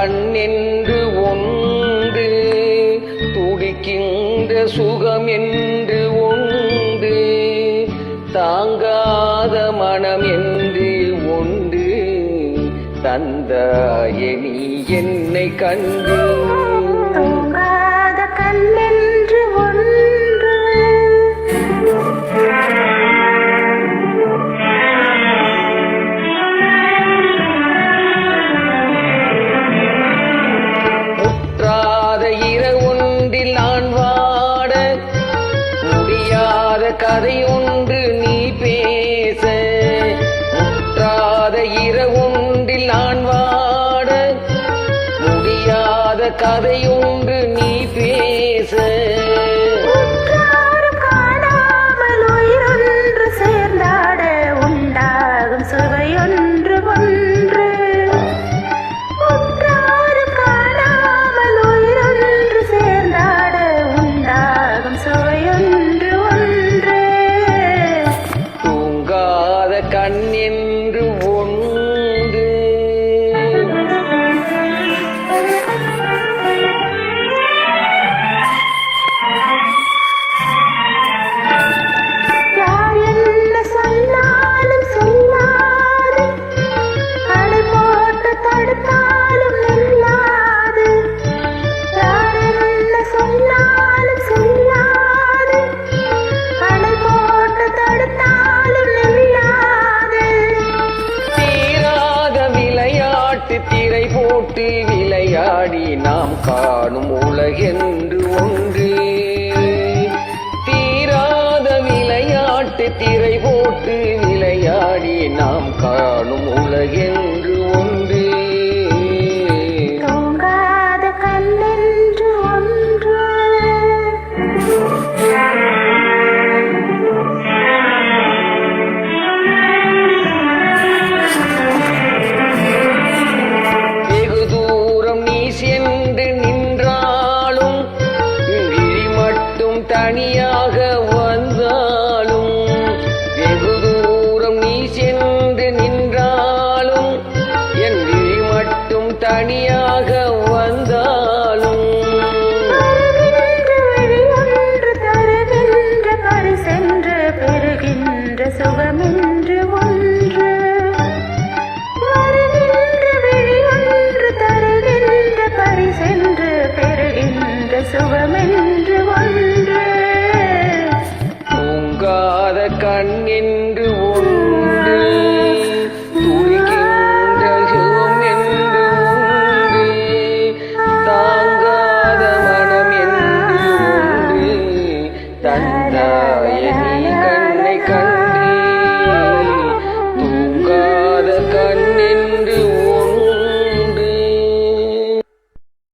கண்ணென்று ஒன்று, துடிக்கின்ற சுகம் என்று ஒன்று, தாங்காத மனம் என்று ஒன்று, தந்தாயே நீ என்னை கண்டு. தூங்காத கண்ணென்று ஒன்று, முற்றாத இரவொன்றில் நான் வாட, முடியாத கதை ஒன்று நீ பேச. முற்றாத இரவொன்றில் நான் வாட, முடியாத கதை ஒன்று நீ பேச. உற்றாரும் காணாமல் உயிரொன்று சேர்ந்தாட, உண்டாகும் சுவையொன்று ஒன்று. உற்றாரும் காணாமல் உயிரொன்று சேர்ந்தாட, உண்டாகும் சுவையொன்று ஒன்று. தூங்காத கண்ணென்று ஒன்று. யார் என்ன சொன்னாலும் சொல்லாது, அணை போட்டு தடுத்தாலும் நில்லாது. யார் என்ன சொன்னாலும் சொல்லாது, அணை போட்டு தடுத்தாலும் நில்லாது. தீராத விளையாட்டு திரை போட்டு விளையாடி நாம் காணும் உலகென்று ஒன்று. தீராத விளையாட்டு திரை போட்டு விளையாடி நாம் காணும் உலகென்று ஒன்று. தூங்காத கண்ணென்று ஒன்று. வெகு தூரம் நீ சென்று நின்றாலும், விழி மட்டும் தனியாக வந்தாலும். வெகு தூரம் நீ சென்று நின்றாலும், என் விழி மட்டும் தனியாக வந்தாலும். வருகின்ற விழியொன்று தருகின்ற பரிசென்று, பெறுகின்ற சுகமென்று ஒன்று. வருகின்ற விழியொன்று தருகின்ற பரிசென்று, பெறுகின்ற சுகமென்று ஒன்று. தூங்காத கண்ணென்று